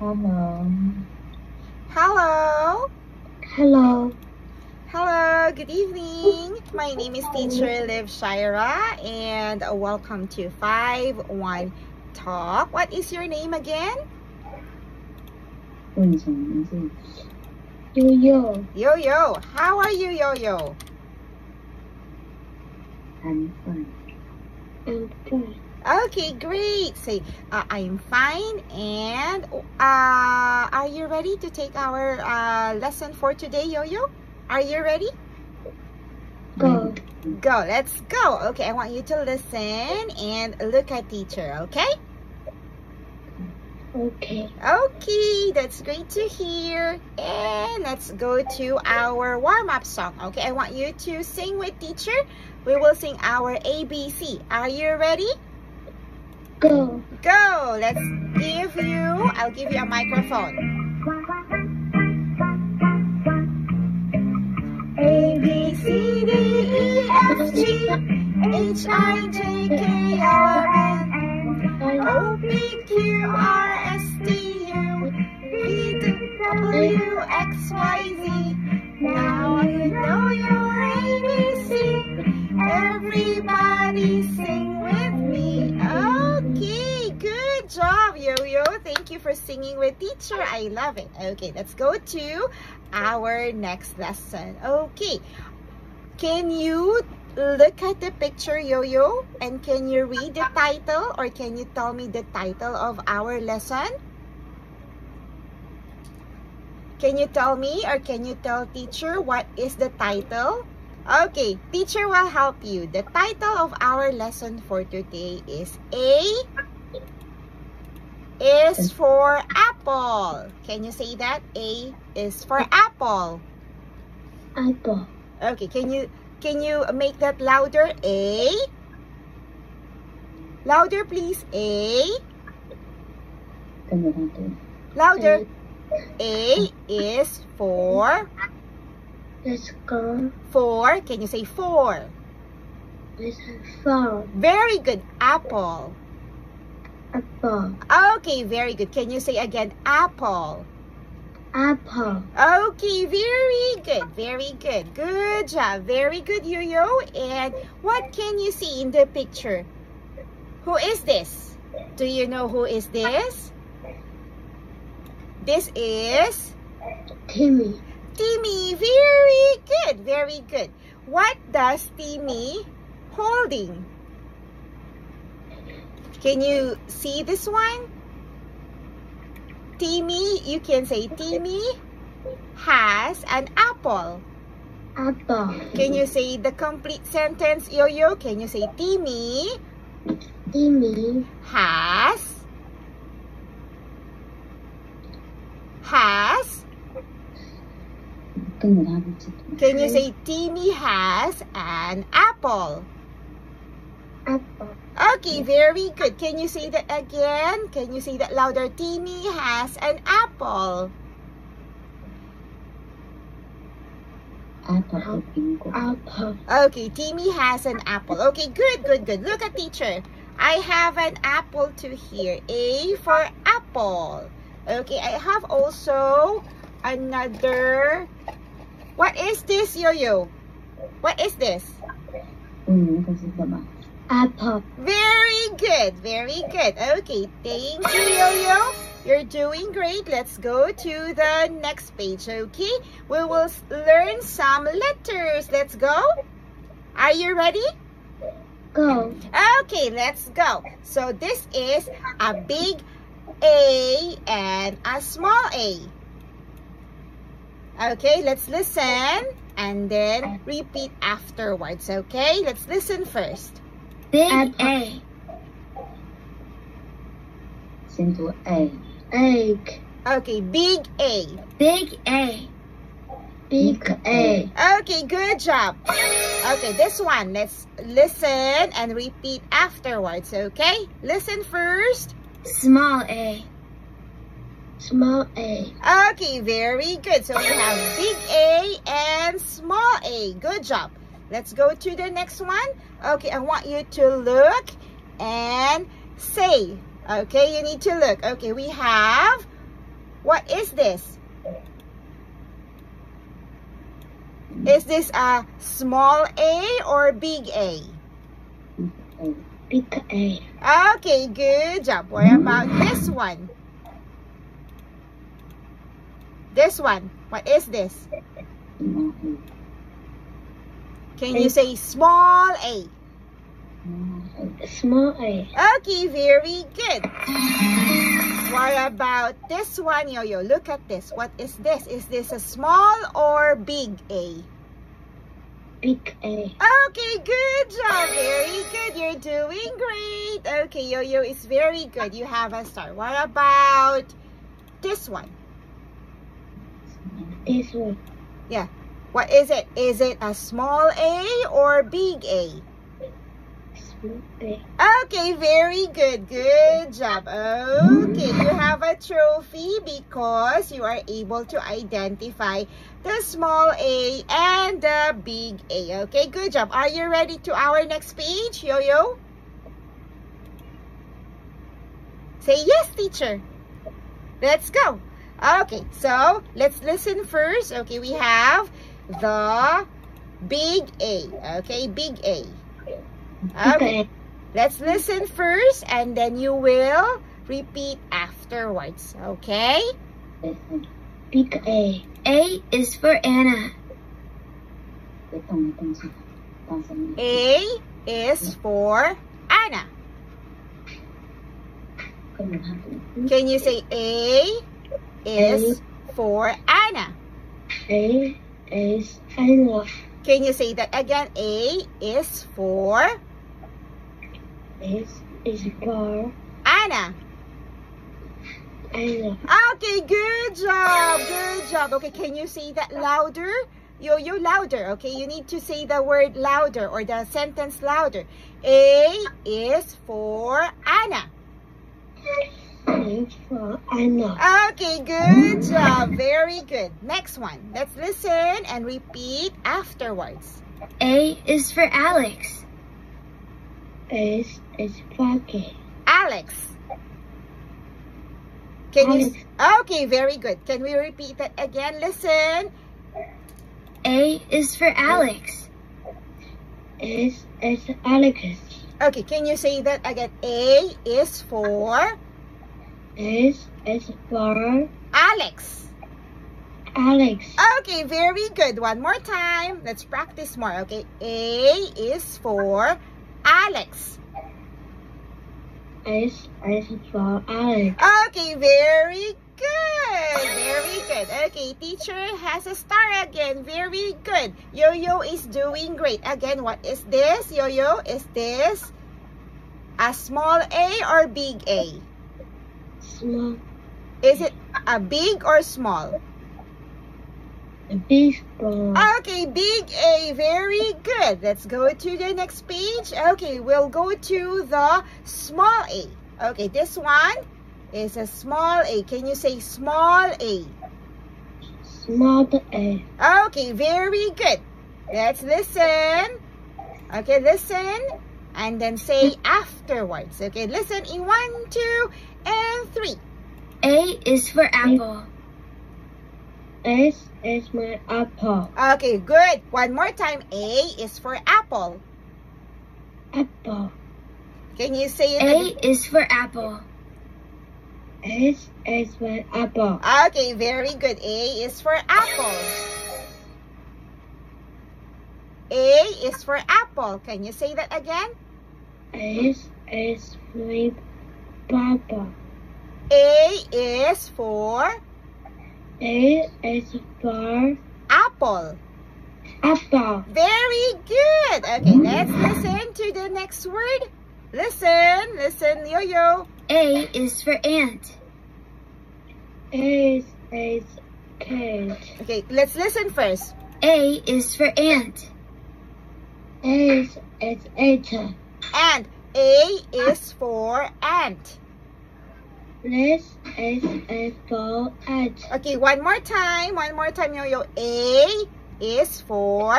Hello. Hello. Hello. Hello, good evening. My name is Teacher Liv Shira and welcome to 5-1 Talk. What is your name again? 问你什么名字？悠悠。 Yo-Yo. How are you, Yo-Yo? I'm fine. I'm fine. Okay, great. Say, I'm fine. And are you ready to take our lesson for today, Yo-Yo? Are you ready? Go. Go, let's go. Okay, I want you to listen and look at teacher, okay? Okay. Okay, that's great to hear. And let's go to our warm-up song. Okay, I want you to sing with teacher. We will sing our ABC. Are you ready? Go. Go. I'll give you a microphone. A, B, C, D, E, F, G, H, I, J, K, L, M, N, O, P, Q, R, S, T, U, V, W, X, Y, Z. Now you know your ABC. Everybody sing with me. Okay, good job, Yo-Yo. Thank you for singing with teacher. I love it. Okay, let's go to our next lesson. Okay, can you look at the picture, Yo-Yo? And can you read the title, or can you tell me the title of our lesson? Can you tell me, or can you tell teacher what is the title? Okay, teacher will help you. The title of our lesson for today is A is for apple. Can you say that? A is for apple. Apple. Okay, can you make that louder? A. Louder, please. A. 跟着他读。 Louder. A is for. Let's go. For. Can you say for? Let's fall. Very good. Apple. Apple. Okay, very good. Can you say again? Apple. Apple. Okay, very good. Very good. Good job. Very good, Yo-Yo. And what can you see in the picture? Who is this? Do you know who is this? This is Timmy. Timmy. Very good. Very good. What does Timmy holding? Can you see this one? Timmy, you can say Timmy has an apple. Apple. Can you say the complete sentence, Yo-Yo? Can you say Timmy has跟着他一起读。 Can you say Timmy has an apple? Apple. Okay, very good. Can you say that again? Can you say that louder? Timmy has an apple. Apple 和苹果。Apple. Okay, Timmy has an apple. Okay, good, good, good. Look at teacher. I have an apple to here. A for apple. Okay, I have also another. What is this, Yo-Yo? What is this? 那个是什么？ Apple. Very good, very good. Okay, thank you, Yo-Yo. You're doing great. Let's go to the next page, okay? We will learn some letters. Let's go. Are you ready? Go. Okay, let's go. So this is a big A and a small A. Okay, let's listen and then repeat afterwards, okay? Let's listen first. Big A. 先读 A. Egg. Okay, big A. Big A. Big A. Okay, good job. Okay, this one, let's listen and repeat afterwards, okay? Listen first. Small A. Small A. Okay, very good. So we have big A and small A. Good job. Let's go to the next one. Okay, I want you to look and say. Okay, you need to look. Okay, we have What is this? Is this a small A or big A? Big A. Okay, good job. What about this one? This one, what is this? Can you say small A? Small A. Okay, very good. What about this one, Yo-Yo? Look at this. What is this? Is this a small or big A? Big A. Okay, good job. Very good. You're doing great. Okay, Yo-Yo is very good. You have a star. What about this one? This one. Yeah. What is it? Is it a small A or big A? Small A. Okay, very good. Good job. Okay, you have a trophy because you are able to identify the small A and the big A. Okay, good job. Are you ready to our next page, Yo-Yo? Say yes, teacher. Let's go. Okay, so let's listen first. Okay, we have the big A. Okay, big A. Okay, let's listen first and then you will repeat afterwards. Okay? Big A. A is for Anna. A is for Anna. Can you say A is for Anna? A is Anna. Can you say that again? A is for Is for Anna. Anna. Okay, good job. Good job. Okay, can you say that louder? Yo-Yo, louder. Okay, you need to say the word louder or the sentence louder. A is for Anna. A is for Anna. Okay, good job. Very good. Next one. Let's listen and repeat afterwards. A is for Alex. A is for Kate. Alex. Can Alex. you? Okay, very good. Can we repeat that again? Listen. A is for Alex. A is Alex. Okay, can you say that again? A is for A is for Alex. Alex. Okay, very good. One more time. Let's practice more. Okay, A is for Alex. A is for Alex. Okay, very good. Very good. Okay, teacher has a star again. Very good. Yo-Yo is doing great. Again, what is this? Yo-Yo, is this a small A or big A? Small. Is it a big or small? A big ball. Okay, big A. Very good. Let's go to the next page. Okay, we'll go to the small A. Okay, this one is a small A. Can you say small A? Small A. Okay, very good. Let's listen. Okay, listen. And then say afterwards. Okay, listen in 1, 2, and 3. A is for apple. A is my apple. Okay, good. One more time. A is for apple. Apple. Can you say it? A is for apple. A is my apple. Okay, very good. A is for apple. A is for apple. Can you say that again? A is my papa. A is for A is for apple. apple. Very good. Okay, let's listen to the next word. Listen, listen, Yo-Yo. A is for ant. A is cat. Okay, let's listen first. A is for ant. A is eater. And A is for ant. This is for ant. Okay, one more time, Yo-Yo. A is for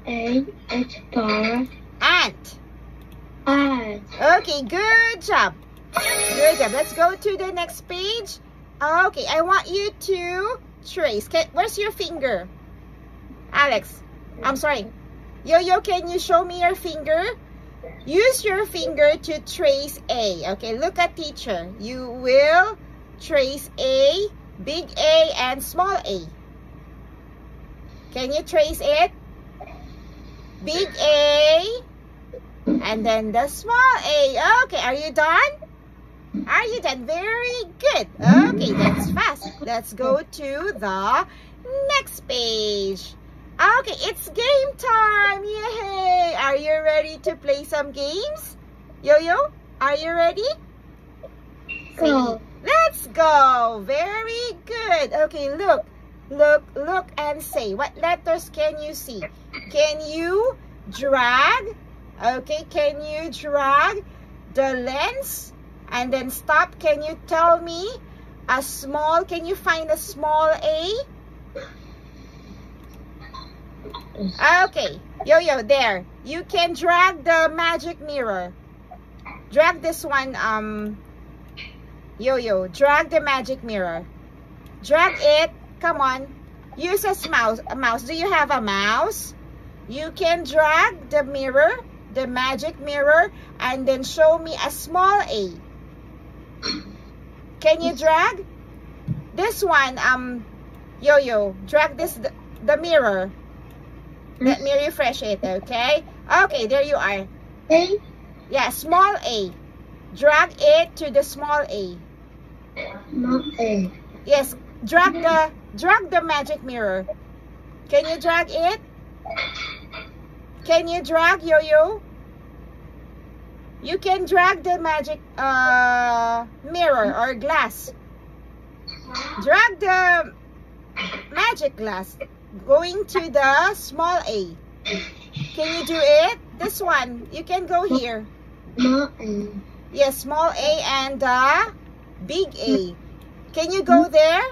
A is for ant. ant. Okay, good job. Good job. Let's go to the next page. Okay, I want you to trace. Where's your finger? Alex, I'm sorry. Yo-Yo, can you show me your finger? Use your finger to trace A. Okay, look at teacher. You will trace A, big A, and small a. Can you trace it? Big A, and then the small a. Okay, are you done? Are you done? Very good. Okay, that's fast. Let's go to the next page. Okay, it's game time. Yay! Are you ready to play some games? Yo-Yo, are you ready? Go. Let's go. Very good. Okay, look, and say. What letters can you see? Can you drag? Okay, can you drag the lens? And then stop. Can you tell me a small, can you find a small a? Okay, Yo-Yo, there. You can drag the magic mirror. Drag this one, Yo-Yo, drag the magic mirror. Drag it. Come on. Use a mouse. Do you have a mouse? You can drag the mirror, the magic mirror, and then show me a small a. Can you drag? This one, Yo-Yo, drag this, the mirror. Let me refresh it, okay? Okay, there you are. A. Yeah, small a. Drag it to the small a. Small a. Yes, drag the magic mirror. Can you drag it? Can you drag, Yo-Yo? You can drag the magic mirror or glass. Drag the magic glass going to the small a. Can you do it? This one, you can go here. Small a. Yes, small a and the big a. Can you go there?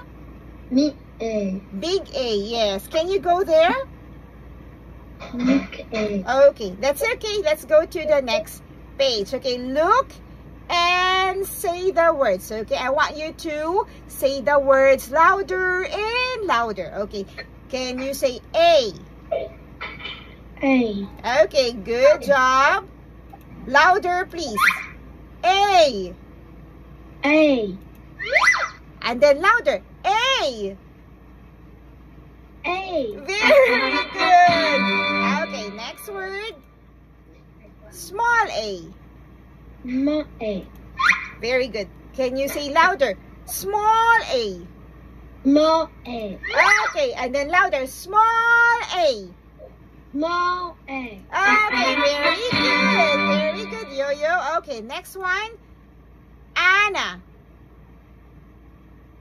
Big a. Big a, yes. Can you go there? Big a. Okay, that's okay. Let's go to the next page. Okay, look and say the words. Okay, I want you to say the words louder and louder. Okay, can you say A? A. Okay, good job. Louder, please. A. A. And then louder. A. A. Very good. Okay, next word. Small a. Small a. Very good. Can you say louder? Small a. Small a. Okay, and then louder. Small a. Small a. Okay, very good. Very good, Yo-Yo. Okay, next one. Anna.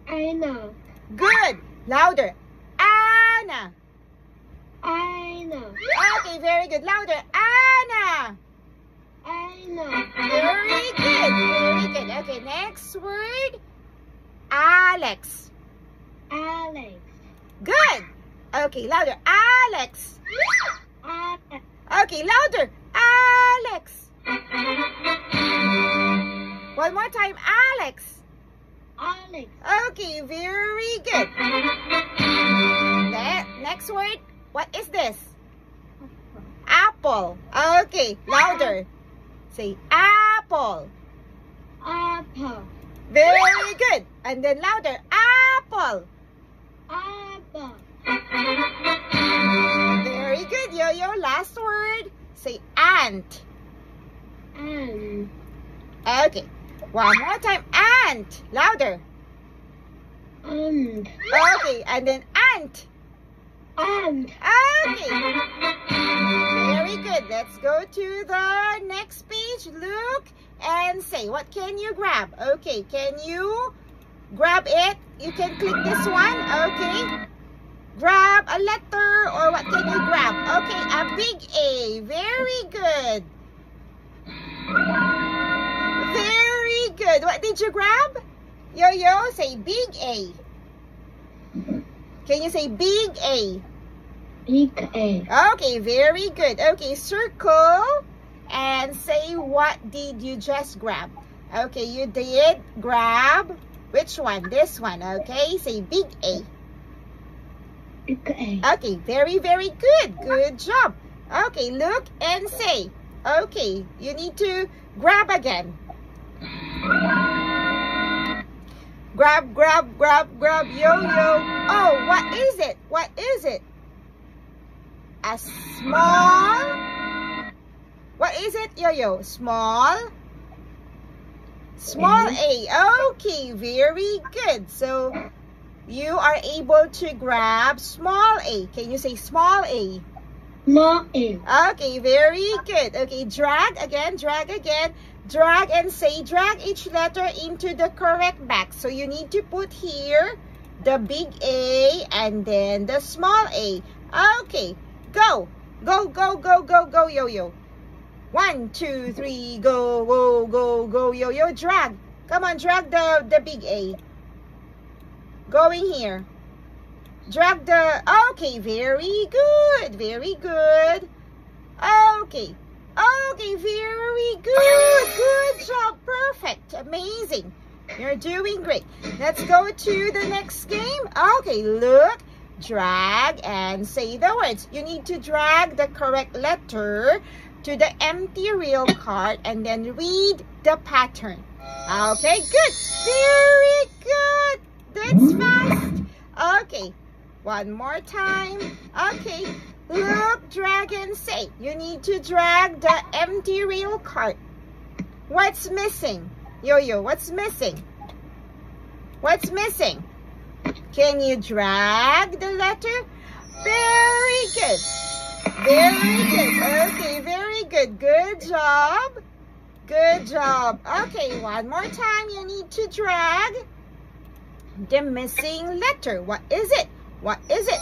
I know. Good. Louder. Anna. I know. Okay, very good. Louder. Anna. I know. Very good. Very good. Okay, next word. Alex. Alex. Good. Okay, louder. Alex. Alex. Okay, louder. Alex. One more time. Alex. Alex. Okay, very good. Next word. What is this? Apple. Okay, louder. Say apple. Apple. Very good. And then louder. Apple. Apple. Very good, Yo-Yo. Last word. Say ant. And. Okay. One more time. Ant. Louder. And. Okay. And then ant. And. Okay. Very good. Let's go to the next page. Look and say, what can you grab? Okay. Can you grab it? You can click this one. Okay. Grab a letter or what can you grab? Okay. A big A. Very good. Very good. What did you grab? Yo-Yo, say big A. Can you say big A? Big A. Okay, very good. Okay, circle and say what did you just grab? Okay, you did grab Which one? This one, okay? Say big A. Big A. Okay, very, very good. Good job. Okay, look and say. Okay, you need to grab again. Grab, grab, grab, grab, yo-yo. Oh, what is it? What is it? A small... What is it, yo-yo? Small? Small A. Okay, very good. So, you are able to grab small A. Can you say small A? Small A. Okay, very good. Okay, drag again, drag again. Drag and say, drag each letter into the correct box. So you need to put here the big A and then the small A. Okay, go. Go, go, go, go, go, yo-yo. 1, 2, 3, go, go, go, go, yo-yo. Drag. Come on, drag the big A. Going here. Drag the... Okay, very good. Very good. Okay. Okay, very good. Good job. Perfect. Amazing. You're doing great. Let's go to the next game. Okay, look. Drag and say the words. You need to drag the correct letter to the empty real card and then read the pattern. Okay, good. Very good. That's fast. Okay. One more time. Okay. Look, drag and say. You need to drag the empty real card. What's missing? Yo-yo, what's missing? What's missing? Can you drag the letter? Very good. Very good. Okay, very good. Good job. Good job. Okay, one more time. You need to drag the missing letter. What is it? What is it?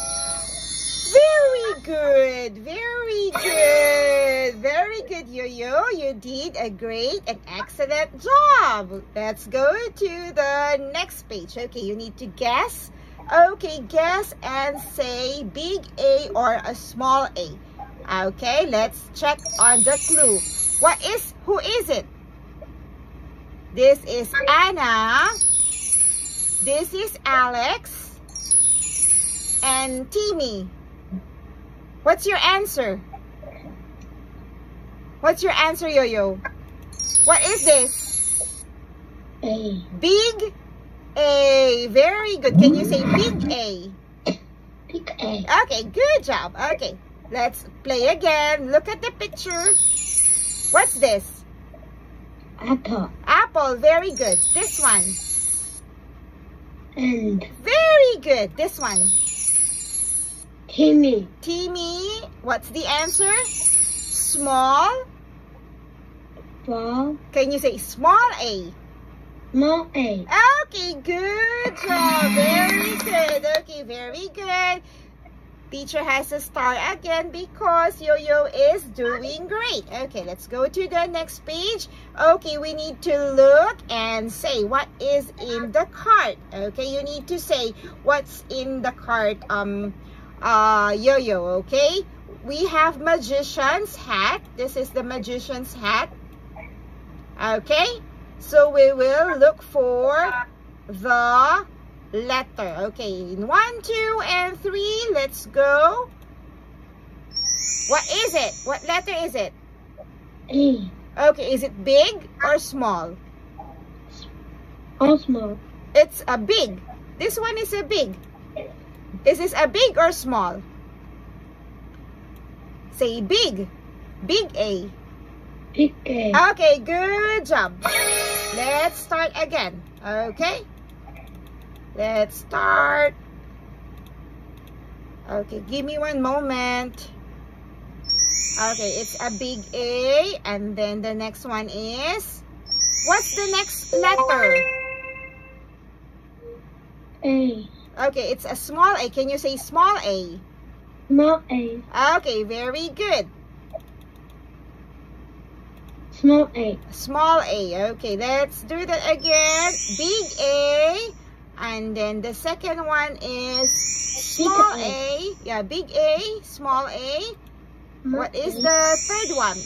Very good. Very good. Very good, yo-yo. You did a great and excellent job. Let's go to the next page. Okay, you need to guess. Okay, guess and say big A or a small A. Okay, let's check on the clue. Who is it? This is Anna. This is Alex. And Timmy. What's your answer? What's your answer, yo-yo? What is this? A. Big A. Very good. Can you say big A? Big A. Okay, good job. Okay, let's play again. Look at the picture. What's this? Apple. Apple. Very good. This one. And. Very good. This one. Timmy. Timmy. What's the answer? Small. Small. Can you say small A? Small A. Okay, good job. Very good. Okay, very good. Teacher has to start again because Yo-Yo is doing great. Okay, let's go to the next page. Okay, we need to look and say what is in the card. Okay, you need to say what's in the card. Yo-Yo, okay? We have magician's hat. This is the magician's hat. Okay? So we will look for the letter. Okay, 1, 2, and 3. Let's go. What is it? What letter is it? A. Okay, is it big or small? All small. It's a big. This one is a big. Is this a big or small? Say big. Big A. Big A. Okay, good job. Let's start again. Okay? Let's start. Okay, give me one moment. Okay, it's a big A. And then the next one is... What's the next letter? A. Okay, it's a small A. Can you say small A? Small A. Okay, very good. Small A. Small A. Okay, let's do that again. Big A. And then the second one is small A. Yeah, big A, small A. What is the third one?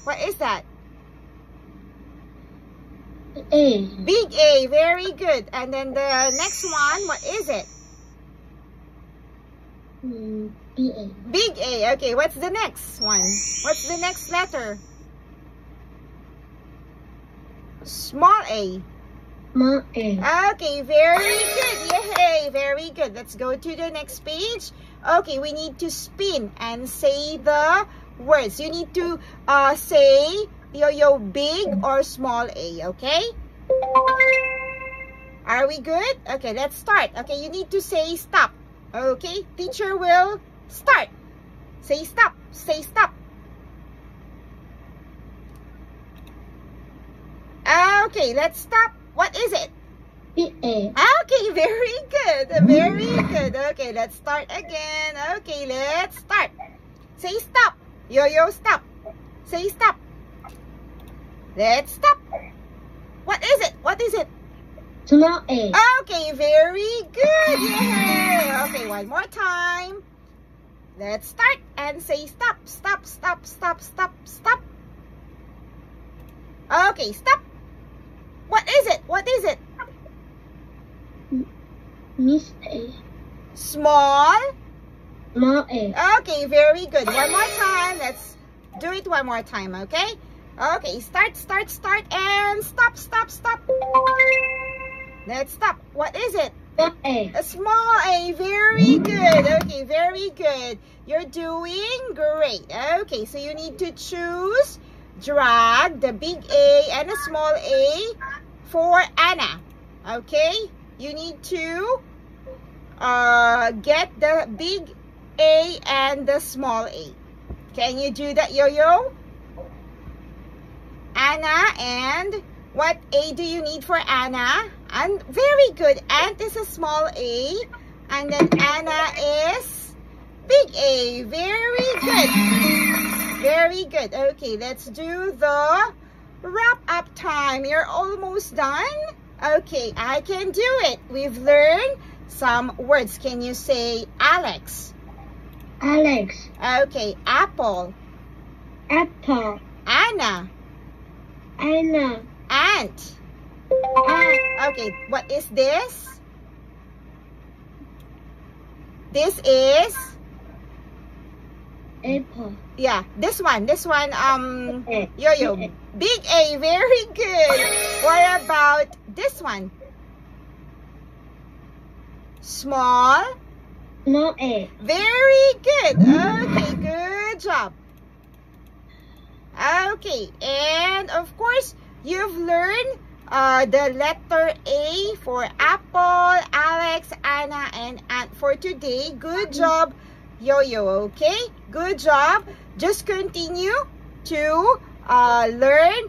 What is that? A. Big A, very good. And then the next one, what is it? B. A. Big A, okay. What's the next one? What's the next letter? Small A. Small A. Okay, very good. Yay, very good. Let's go to the next page. Okay, we need to spin and say the words. You need to say yo-yo big or small A, okay? Are we good? Okay, let's start. Okay, you need to say stop. Okay, teacher will start. Say stop. Say stop. Okay, let's stop. What is it? B. A. Okay, very good. Very good. Okay, let's start again. Okay, let's start. Say stop. Yo-yo, stop. Say stop. Let's stop. What is it? What is it? Small A. Okay, very good. Yay. Okay, one more time. Let's start and say stop. Stop, stop, stop, stop, stop. Okay, stop. What is it? What is it? Miss A. Small. Small A. Okay, very good. One more time. Let's do it one more time, okay? Okay, start, start, start, and stop, stop, stop. Let's stop. What is it? Small A. A small A. Very good. Okay, very good. You're doing great. Okay, so you need to choose, drag the big A and a small A for Anna. Okay? You need to get the big A and the small A. Can you do that, Yo-Yo? Anna, and what A do you need for Anna? And very good. Ant is a small A. And then Anna is big A. Very good. Very good. Okay, let's do the wrap up time. You're almost done. Okay, I can do it. We've learned some words. Can you say Alex? Alex. Okay, apple. Apple. Anna. Anna. Ant. Okay, what is this? This is? Apple. Yeah, this one, Yo-Yo. Big A, very good. What about this one? Small? Small A. Very good. Okay, good job. Okay, and of course, you've learned the letter A for apple, Alex, Anna, and Ant for today. Good job, Yo-Yo, okay? Good job. Just continue to learn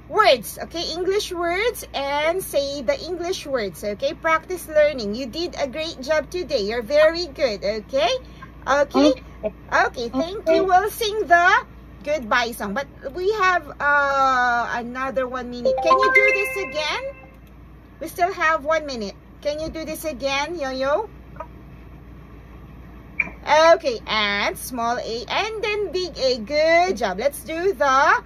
words, okay? English words, and say the English words, okay? Practice learning. You did a great job today. You're very good, okay? Okay? Okay, thank you. We'll sing the goodbye song. But we have another 1 minute. Can you do this again? We still have 1 minute. Can you do this again, Yo-Yo? Okay, and small A and then big A. Good job. Let's do the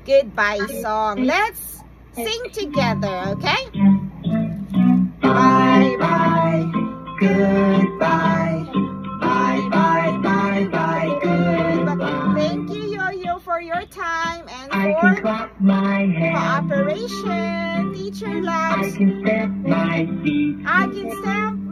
goodbye song. Let's sing together, okay? Bye bye, goodbye. Bye bye bye bye, goodbye. Thank you, Yo-Yo, for your time and for cooperation. Teacher loves. I can stamp my feet. I can stamp